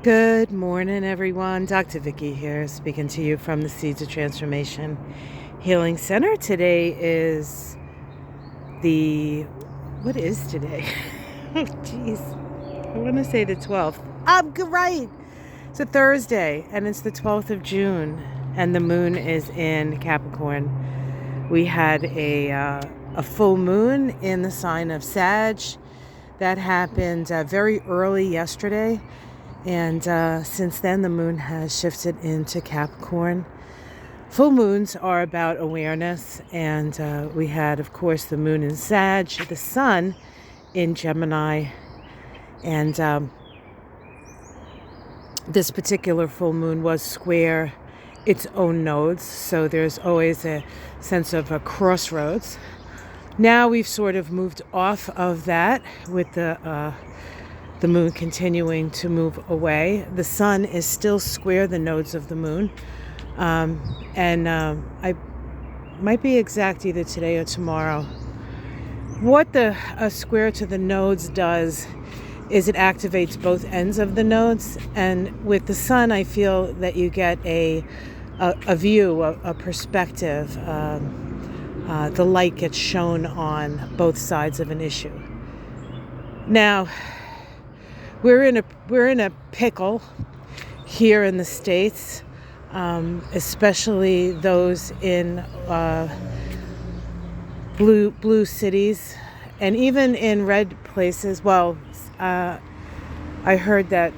Good morning, everyone. Dr. Vicky here, speaking to you from the Seeds of Transformation Healing Center. Today is what is today? Oh, jeez. I want to say the 12th. I'm right. It's a Thursday, and it's the 12th of June, and the moon is in Capricorn. We had a full moon in the sign of Sag. That happened very early yesterday. And since then, the moon has shifted into Capricorn. Full moons are about awareness. And we had, of course, the moon in Sag, the sun in Gemini. And this particular full moon was square its own nodes. So there's always a sense of a crossroads. Now we've sort of moved off of that with the moon continuing to move away. The sun is still square the nodes of the moon. I might be exact either today or tomorrow. What a square to the nodes does is it activates both ends of the nodes. And with the sun, I feel that you get a view, a perspective. The light gets shown on both sides of an issue. Now, we're in a pickle here in the States, especially those in blue cities, and even in red places. Well, I heard that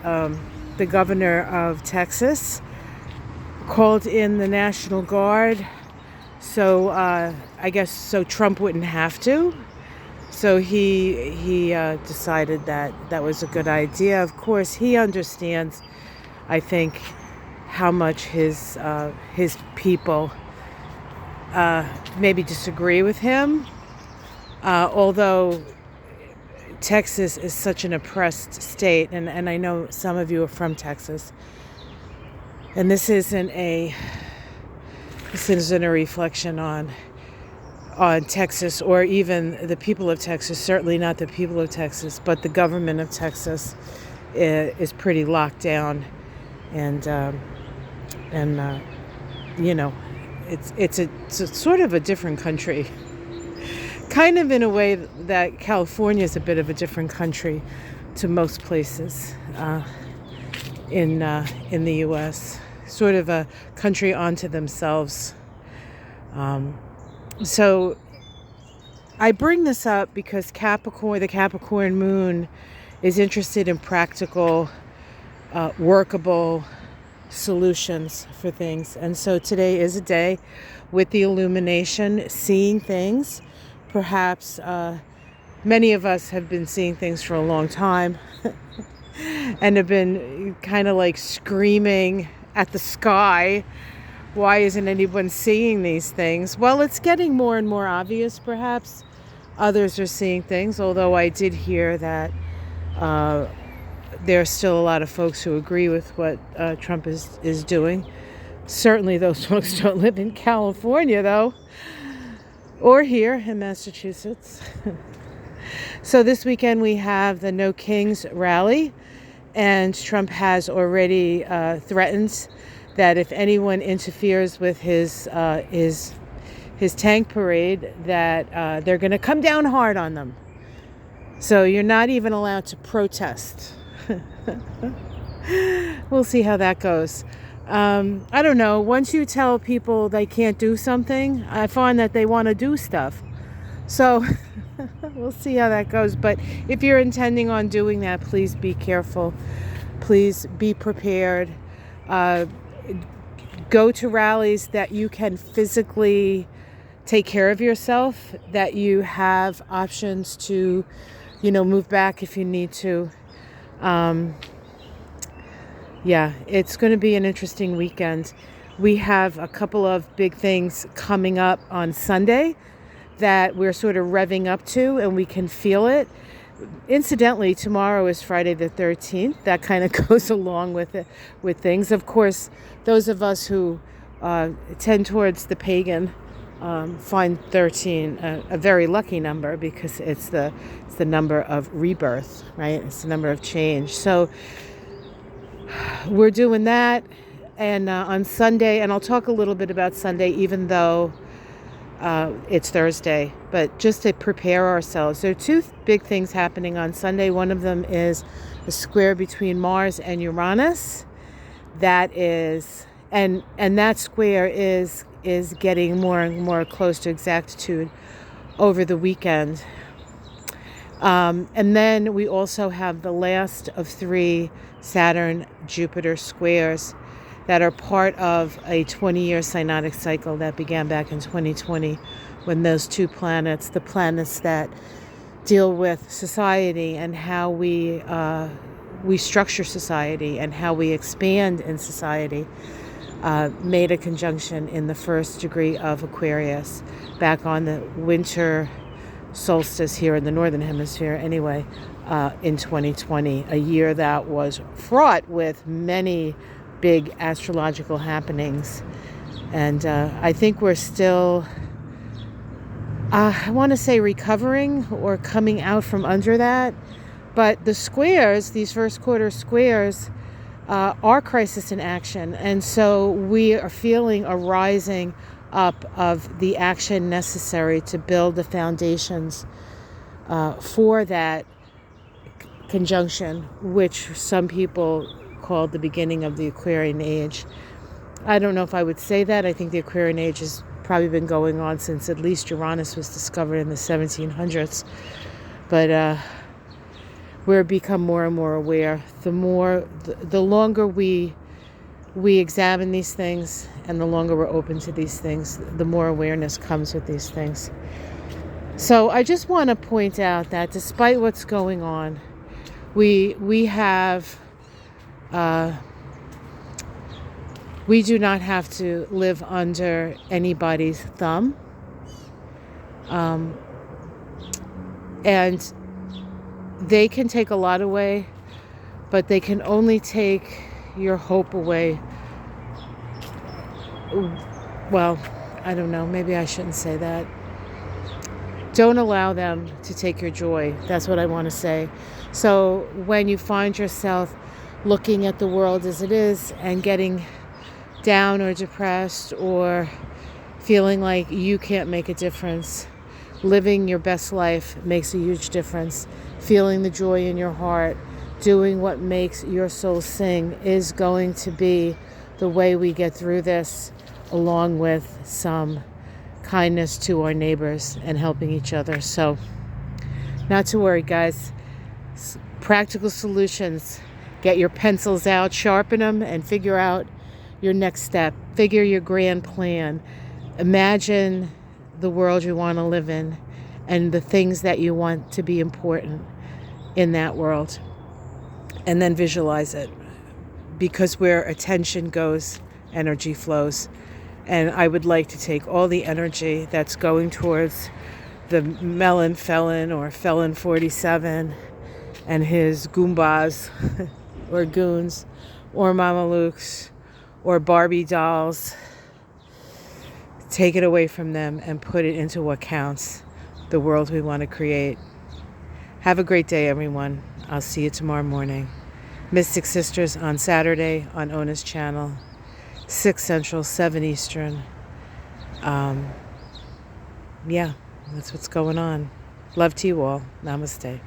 the governor of Texas called in the National Guard, so I guess so Trump wouldn't have to. So he decided that was a good idea. Of course, he understands, I think, how much his people maybe disagree with him. Although Texas is such an oppressed state, and I know some of you are from Texas, and this isn't a reflection on Texas or even the people of Texas, certainly not the people of Texas, but the government of Texas is pretty locked down. And it's a sort of a different country, kind of in a way that California is a bit of a different country to most places in the U.S., sort of a country unto themselves. So I bring this up because the Capricorn moon is interested in practical, workable solutions for things. And so today is a day with the illumination, seeing things. Perhaps many of us have been seeing things for a long time and have been kind of like screaming at the sky. Why isn't anyone seeing these things? Well, it's getting more and more obvious, perhaps. Others are seeing things, although I did hear that there are still a lot of folks who agree with what Trump is doing. Certainly those folks don't live in California, though, or here in Massachusetts. So this weekend we have the No Kings rally, and Trump has already threatened that if anyone interferes with his tank parade, that they're going to come down hard on them. So you're not even allowed to protest. We'll see how that goes. I don't know. Once you tell people they can't do something, I find that they want to do stuff. So we'll see how that goes. But if you're intending on doing that, please be careful. Please be prepared. Go to rallies that you can physically take care of yourself, that you have options to, move back if you need to. It's going to be an interesting weekend. We have a couple of big things coming up on Sunday that we're sort of revving up to, and we can feel it. Incidentally, tomorrow is Friday the 13th. That kind of goes along with things. Of course, those of us who tend towards the pagan find 13 a very lucky number, because it's the number of rebirth, right? It's the number of change. So we're doing that. And on Sunday, and I'll talk a little bit about Sunday, even though it's Thursday, but just to prepare ourselves. There are two big things happening on Sunday. One of them is a square between Mars and Uranus. That is, and that square is getting more and more close to exactitude over the weekend. And then we also have the last of 3 Saturn-Jupiter squares that are part of a 20-year synodic cycle that began back in 2020, when those 2 planets, the planets that deal with society and how we structure society and how we expand in society, made a conjunction in the 1st degree of Aquarius back on the winter solstice here in the northern hemisphere anyway, in 2020, a year that was fraught with many big astrological happenings. And I think we're still, I want to say recovering or coming out from under that. But the squares, these first quarter squares, are crisis in action. And so we are feeling a rising up of the action necessary to build the foundations for that conjunction, which some people call the beginning of the Aquarian Age. I don't know if I would say that. I think the Aquarian Age has probably been going on since at least Uranus was discovered in the 1700s. But we're become more and more aware. The longer we examine these things, and the longer we're open to these things, the more awareness comes with these things. So I just want to point out that despite what's going on, we have we do not have to live under anybody's thumb, and they can take a lot away, but they can only take your hope away. Well, I don't know. Maybe I shouldn't say that. Don't allow them to take your joy. That's what I want to say. So when you find yourself looking at the world as it is and getting down or depressed or feeling like you can't make a difference, living your best life makes a huge difference. Feeling the joy in your heart, doing what makes your soul sing is going to be the way we get through this, along with some kindness to our neighbors and helping each other. So, not to worry, guys. Practical solutions. Get your pencils out, sharpen them, and figure out your next step. Figure your grand plan. Imagine the world you want to live in and the things that you want to be important in that world. And then visualize it. Because where attention goes, energy flows. And I would like to take all the energy that's going towards the melon felon or felon 47 and his goombas or goons or mamalukes or Barbie dolls, take it away from them and put it into what counts, the world we want to create. Have a great day, everyone. I'll see you tomorrow morning. Mystic Sisters on Saturday on Ona's channel, 6 Central, 7 Eastern. Yeah, that's what's going on. Love to you all. Namaste.